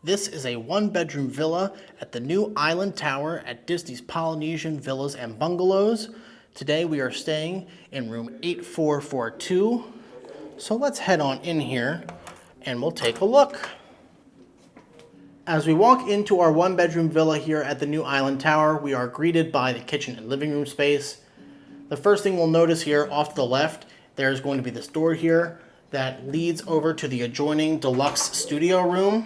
This is a one-bedroom villa at the new Island Tower at Disney's Polynesian Villas and Bungalows. Today we are staying in room 8442. So let's head on in here and we'll take a look. As we walk into our one-bedroom villa here at the new Island Tower, we are greeted by the kitchen and living room space. The first thing we'll notice here off to the left, there's going to be this door here that leads over to the adjoining deluxe studio room.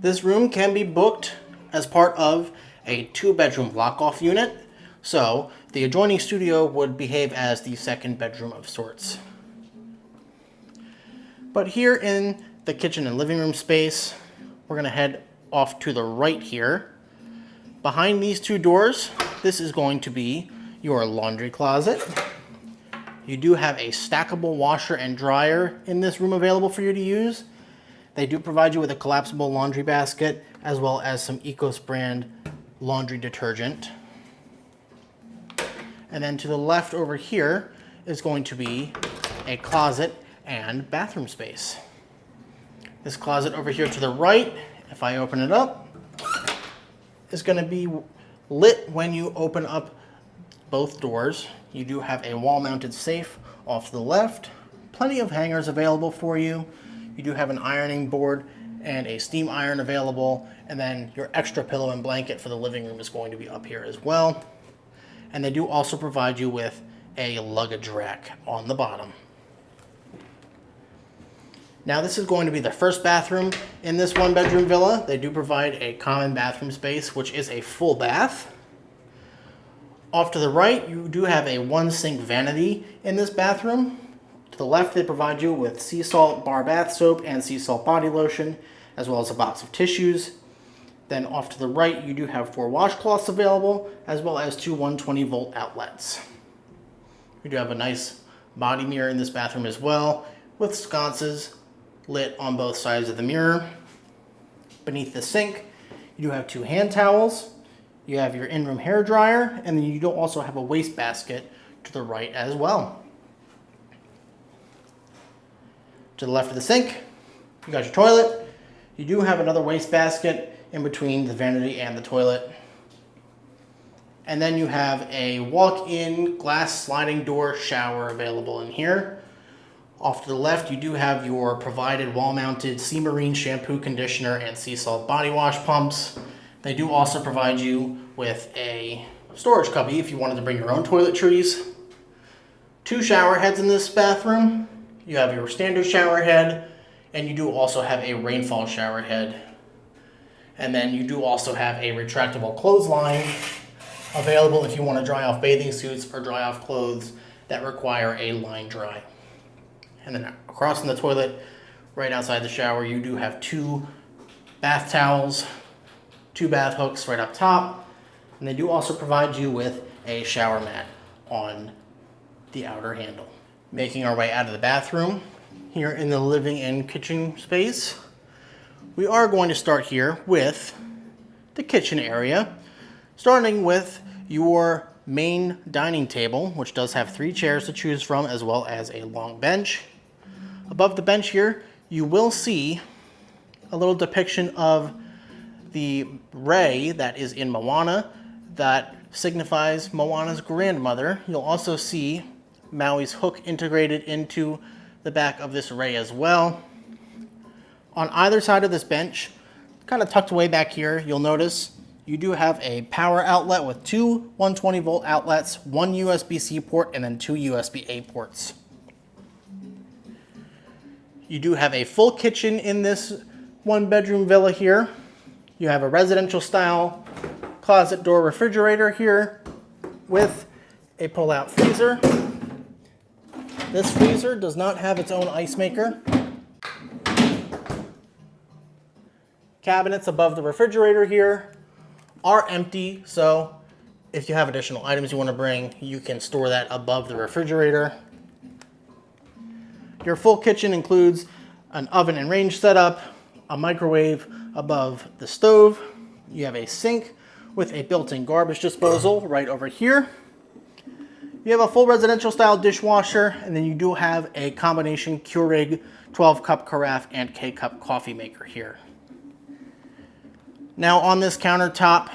This room can be booked as part of a two-bedroom lock-off unit, so the adjoining studio would behave as the second bedroom of sorts. But here in the kitchen and living room space, we're going to head off to the right here. Behind these two doors, this is going to be your laundry closet. You do have a stackable washer and dryer in this room available for you to use. They do provide you with a collapsible laundry basket as well as some Ecos brand laundry detergent. And then to the left over here is going to be a closet and bathroom space. This closet over here to the right, if I open it up, is going to be lit when you open up both doors. You do have a wall-mounted safe off to the left, plenty of hangers available for you. You do have an ironing board and a steam iron available, and then your extra pillow and blanket for the living room is going to be up here as well. And they do also provide you with a luggage rack on the bottom. Now this is going to be the first bathroom in this one-bedroom villa. They do provide a common bathroom space, which is a full bath. Off to the right, you do have a one-sink vanity in this bathroom. To the left, they provide you with sea salt bar bath soap and sea salt body lotion, as well as a box of tissues. Then off to the right, you do have 4 washcloths available, as well as 2 120-volt outlets. You do have a nice body mirror in this bathroom as well, with sconces lit on both sides of the mirror. Beneath the sink, you do have 2 hand towels. You have your in-room hair dryer, and then you do also have a wastebasket to the right as well. To the left of the sink, you got your toilet. You do have another wastebasket in between the vanity and the toilet. And then you have a walk-in glass sliding door shower available in here. Off to the left, you do have your provided wall-mounted Sea Marine shampoo, conditioner, and sea salt body wash pumps. They do also provide you with a storage cubby if you wanted to bring your own toiletries. 2 shower heads in this bathroom. You have your standard shower head, and you do also have a rainfall shower head. And then you do also have a retractable clothesline available if you want to dry off bathing suits or dry off clothes that require a line dry. And then across from the toilet, right outside the shower, you do have 2 bath towels, 2 bath hooks right up top, and they do also provide you with a shower mat on the outer handle. Making our way out of the bathroom, here in the living and kitchen space, we are going to start here with the kitchen area, starting with your main dining table, which does have 3 chairs to choose from, as well as a long bench. Above the bench here, you will see a little depiction of the ray that is in Moana that signifies Moana's grandmother. You'll also see Maui's hook integrated into the back of this ray as well. On either side of this bench, kind of tucked away back here, you'll notice you do have a power outlet with 2 120-volt outlets, 1 USB-C port, and then 2 USB-A ports. You do have a full kitchen in this one-bedroom villa here. You have a residential style closet door refrigerator here with a pull-out freezer. This freezer does not have its own ice maker. Cabinets above the refrigerator here are empty, so if you have additional items you want to bring, you can store that above the refrigerator. Your full kitchen includes an oven and range setup, a microwave above the stove. You have a sink with a built-in garbage disposal right over here. You have a full residential style dishwasher, and then you do have a combination Keurig 12-cup carafe and K-cup coffee maker here. Now on this countertop,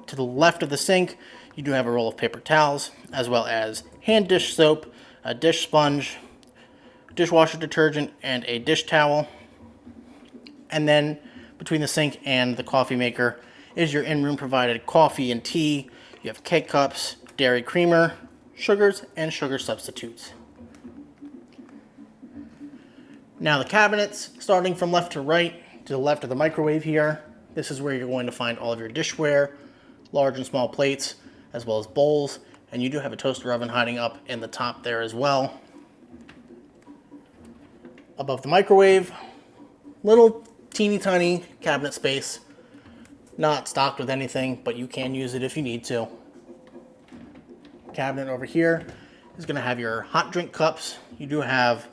to the left of the sink, you do have a roll of paper towels, as well as hand dish soap, a dish sponge, dishwasher detergent, and a dish towel. And then between the sink and the coffee maker is your in-room provided coffee and tea. You have K-cups, dairy creamer, sugars, and sugar substitutes. Now the cabinets, starting from left to right, to the left of the microwave here, this is where you're going to find all of your dishware, large and small plates, as well as bowls, and you do have a toaster oven hiding up in the top there as well. Above the microwave, little teeny tiny cabinet space, not stocked with anything, but you can use it if you need to. Cabinet over here is going to have your hot drink cups. You do have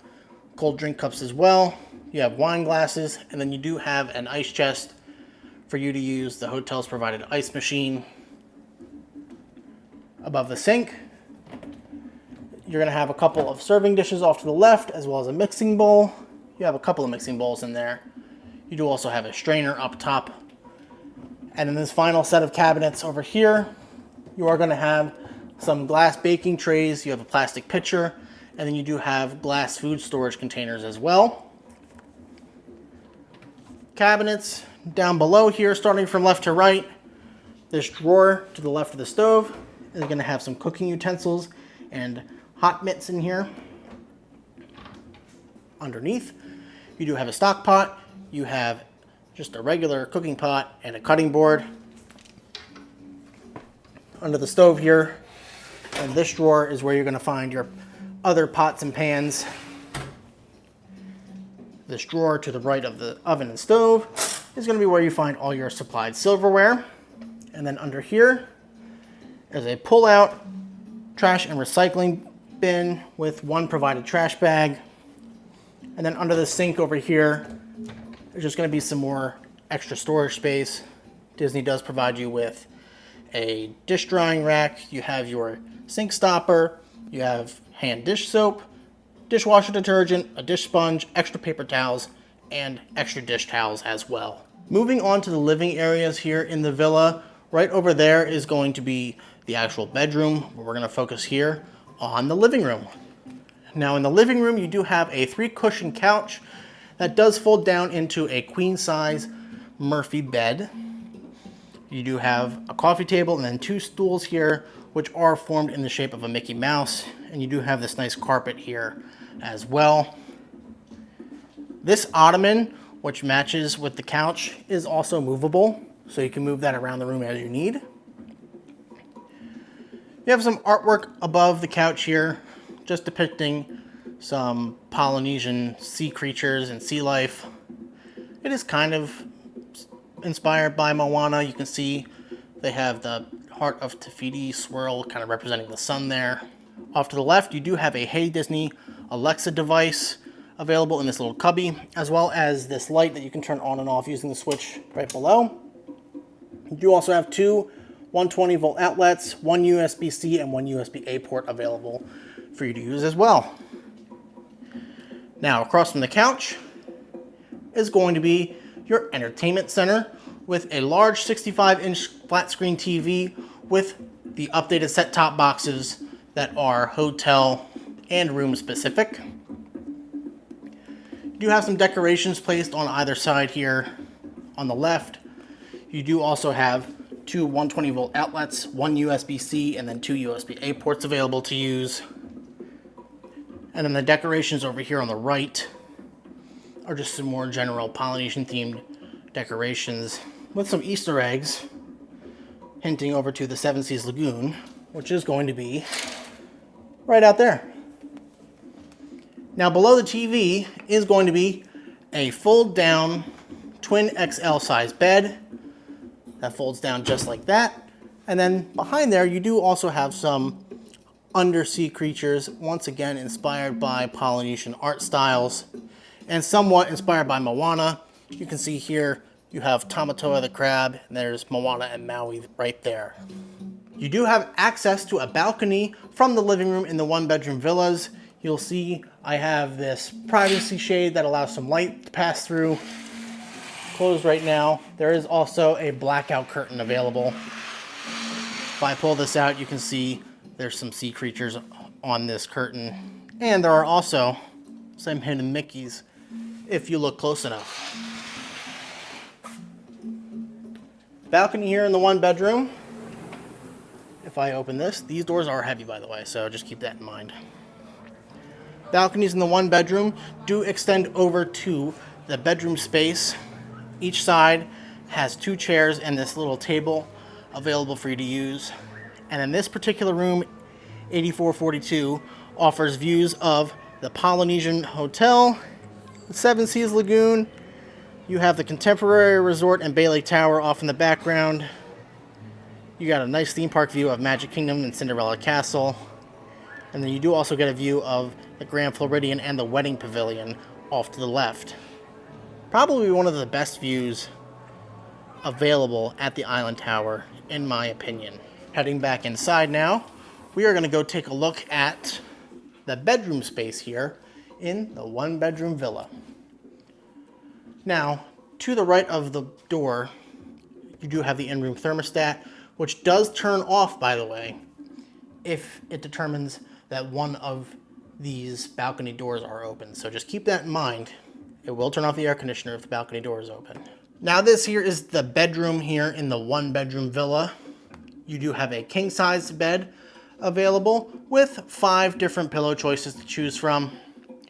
cold drink cups as well. You have wine glasses, and then you do have an ice chest for you to use the hotel's provided ice machine. Above the sink, you're going to have a couple of serving dishes off to the left, as well as a mixing bowl. You have a couple of mixing bowls in there. You do also have a strainer up top. And in this final set of cabinets over here, you are going to have some glass baking trays. You have a plastic pitcher, and then you do have glass food storage containers as well. Cabinets down below here, starting from left to right, this drawer to the left of the stove is going to have some cooking utensils and hot mitts in here. Underneath, you do have a stock pot. You have just a regular cooking pot and a cutting board. Under the stove here, and this drawer is where you're going to find your other pots and pans. This drawer to the right of the oven and stove is going to be where you find all your supplied silverware. And then under here is a pull-out trash and recycling bin with one provided trash bag. And then under the sink over here, there's just going to be some more extra storage space. Disney does provide you with a dish drying rack. You have your sink stopper. You have hand dish soap, dishwasher detergent, a dish sponge, extra paper towels, and extra dish towels as well. Moving on to the living areas here in the villa, right over there is going to be the actual bedroom, where we're going to focus here on the living room. Now in the living room, you do have a 3-cushion couch that does fold down into a queen size Murphy bed. You do have a coffee table and then 2 stools here, which are formed in the shape of a Mickey Mouse. And you do have this nice carpet here as well. This ottoman, which matches with the couch, is also movable, so you can move that around the room as you need. You have some artwork above the couch here, just depicting some Polynesian sea creatures and sea life. It is kind of inspired by Moana. You can see they have the heart of Tafiti swirl kind of representing the sun there. Off to the left, you do have a Hey Disney Alexa device available in this little cubby, as well as this light that you can turn on and off using the switch right below. You do also have 2 120 volt outlets, 1 USB-C and 1 USB-A port available for you to use as well. Now, across from the couch is going to be your entertainment center with a large 65-inch flat screen TV with the updated set-top boxes that are hotel and room specific. You do have some decorations placed on either side here. On the left, you do also have 2 120 volt outlets, 1 USB-C, and then 2 USB-A ports available to use. And then the decorations over here on the right are just some more general Polynesian themed decorations with some Easter eggs hinting over to the Seven Seas Lagoon, which is going to be right out there. Now below the TV is going to be a fold down twin XL size bed that folds down just like that. And then behind there, you do also have some undersea creatures, once again inspired by Polynesian art styles and somewhat inspired by Moana. You can see here you have Tamatoa the crab, and there's Moana and Maui right there. You do have access to a balcony from the living room in the 1-bedroom villas. You'll see I have this privacy shade that allows some light to pass through. closed right now. There is also a blackout curtain available. If I pull this out, you can see there's some sea creatures on this curtain. And there are also some hidden Mickeys if you look close enough. Balcony here in the one bedroom. If I open this, these doors are heavy, by the way, so just keep that in mind. Balconies in the one bedroom do extend over to the bedroom space. Each side has 2 chairs and this little table available for you to use. And in this particular room, 8442 offers views of the Polynesian Hotel, the Seven Seas Lagoon. You have the Contemporary Resort and Bay Lake Tower off in the background. You got a nice theme park view of Magic Kingdom and Cinderella Castle. And then you do also get a view of the Grand Floridian and the Wedding Pavilion off to the left. Probably one of the best views available at the Island Tower, in my opinion. Heading back inside now, we are going to go take a look at the bedroom space here in the one bedroom villa. Now, to the right of the door, you do have the in-room thermostat, which does turn off, by the way, if it determines that one of these balcony doors are open. So just keep that in mind. It will turn off the air conditioner if the balcony door is open. Now this here is the bedroom here in the one bedroom villa. You do have a king size bed available with 5 different pillow choices to choose from.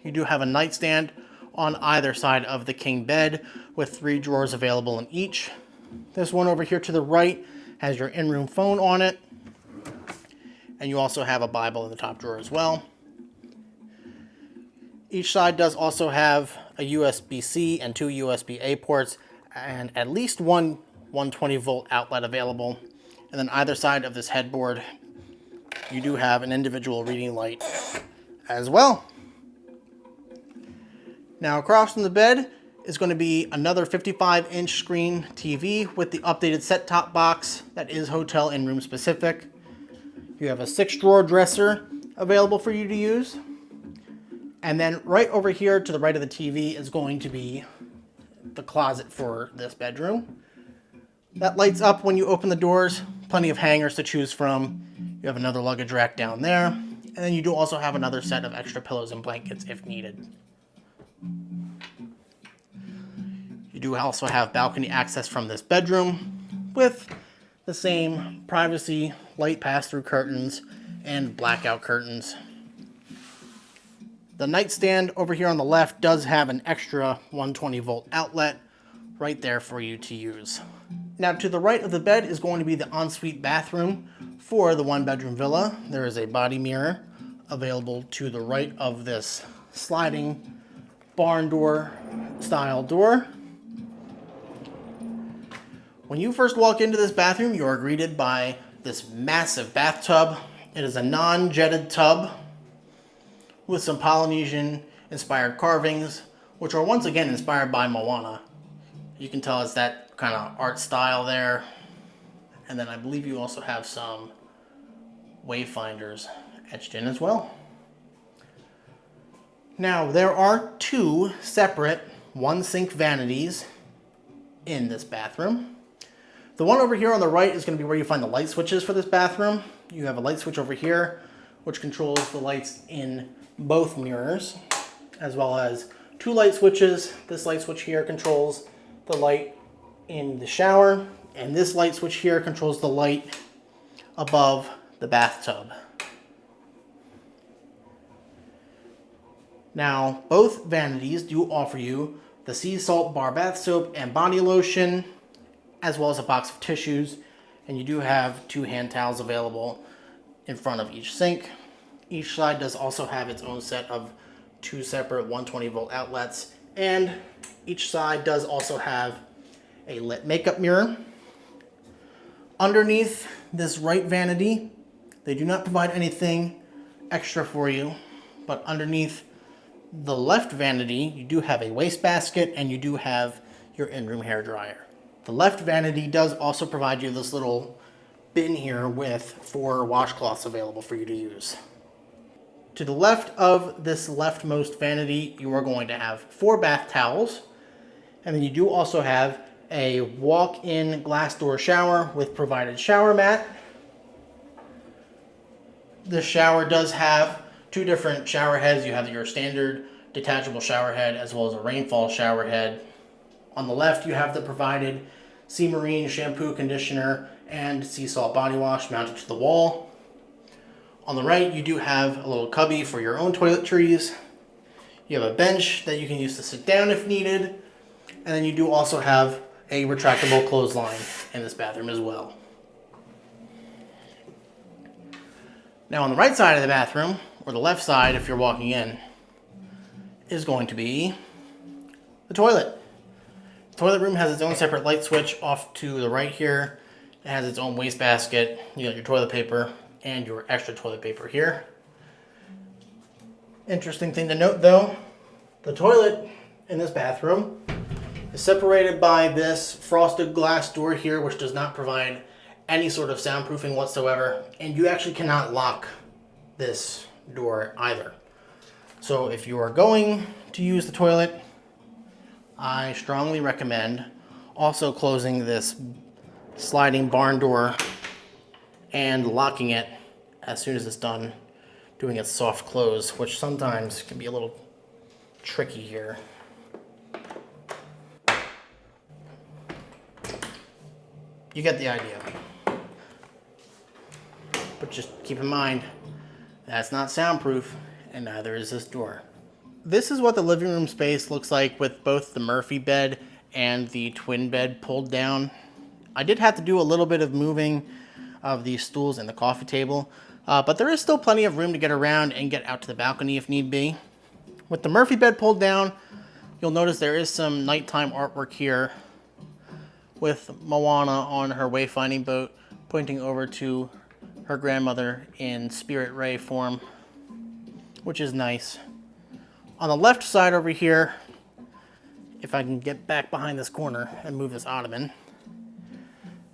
You do have a nightstand on either side of the king bed with 3 drawers available in each. This one over here to the right has your in-room phone on it. And you also have a Bible in the top drawer as well. Each side does also have a USB-C and 2 USB-A ports and at least one 120 volt outlet available. And then either side of this headboard, you do have an individual reading light as well. Now across from the bed is going to be another 55-inch screen TV with the updated set-top box that is hotel and room specific. You have a 6-drawer dresser available for you to use. And then right over here to the right of the TV is going to be the closet for this bedroom. That lights up when you open the doors. Plenty of hangers to choose from. You have another luggage rack down there. And then you do also have another set of extra pillows and blankets if needed. You do also have balcony access from this bedroom with the same privacy, light pass-through curtains, and blackout curtains. The nightstand over here on the left does have an extra 120 volt outlet right there for you to use. Now to the right of the bed is going to be the ensuite bathroom for the one bedroom villa. There is a body mirror available to the right of this sliding barn door style door. When you first walk into this bathroom, you are greeted by this massive bathtub. It is a non-jetted tub with some Polynesian inspired carvings, which are once again inspired by Moana. You can tell it's that kind of art style there. And then I believe you also have some wayfinders etched in as well. Now there are 2 separate one sink vanities in this bathroom. The one over here on the right is going to be where you find the light switches for this bathroom. You have a light switch over here, which controls the lights in both mirrors, as well as 2 light switches. This light switch here controls the light in the shower, and this light switch here controls the light above the bathtub. Now, both vanities do offer you the sea salt bar bath soap and body lotion, as well as a box of tissues, and you do have 2 hand towels available in front of each sink. Each side does also have its own set of 2 separate 120 volt outlets, and each side does also have a lit makeup mirror. Underneath this right vanity, they do not provide anything extra for you, but underneath the left vanity, you do have a wastebasket and you do have your in-room hairdryer. The left vanity does also provide you this little bin here with 4 washcloths available for you to use. To the left of this leftmost vanity, you are going to have 4 bath towels, And then you do also have a walk-in glass door shower with provided shower mat. This shower does have two different shower heads. You have your standard detachable shower head as well as a rainfall shower head. On the left, you have the provided Sea Marine shampoo, conditioner, and sea salt body wash mounted to the wall. On the right, you do have a little cubby for your own toiletries. You have a bench that you can use to sit down if needed. And then you do also have a retractable clothesline in this bathroom as well. Now on the right side of the bathroom, or the left side if you're walking in, is going to be the toilet. The toilet room has its own separate light switch off to the right here. It has its own wastebasket. You got your toilet paper and your extra toilet paper here. Interesting thing to note though, the toilet in this bathroom is separated by this frosted glass door here, which does not provide any sort of soundproofing whatsoever, and you actually cannot lock this door either. So if you are going to use the toilet, I strongly recommend also closing this sliding barn door and locking it as soon as it's done doing its soft close, which sometimes can be a little tricky here. You get the idea. But just keep in mind, that's not soundproof, and neither is this door. This is what the living room space looks like with both the Murphy bed and the twin bed pulled down. I did have to do a little bit of moving of these stools and the coffee table, but there is still plenty of room to get around and get out to the balcony if need be. With the Murphy bed pulled down, you'll notice there is some nighttime artwork here with Moana on her wayfinding boat pointing over to her grandmother in spirit ray form, which is nice. On the left side over here, if I can get back behind this corner and move this ottoman,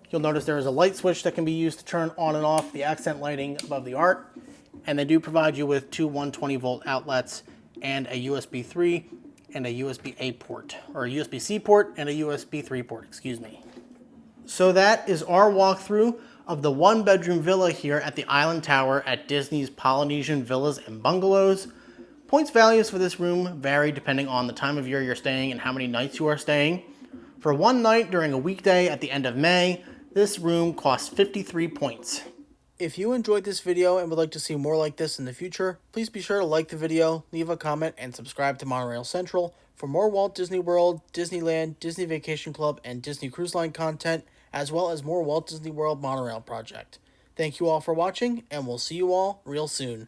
you'll notice there is a light switch that can be used to turn on and off the accent lighting above the art, and they do provide you with two 120 volt outlets and a USB 3 and a USB-A port, or a USB-C port and a USB 3 port, excuse me. So that is our walkthrough of the one-bedroom villa here at the Island Tower at Disney's Polynesian Villas and Bungalows. Points values for this room vary depending on the time of year you're staying and how many nights you are staying. For one night during a weekday at the end of May, this room costs 53 points. If you enjoyed this video and would like to see more like this in the future, please be sure to like the video, leave a comment, and subscribe to Monorail Central for more Walt Disney World, Disneyland, Disney Vacation Club, and Disney Cruise Line content, as well as more Walt Disney World Monorail project. Thank you all for watching, and we'll see you all real soon.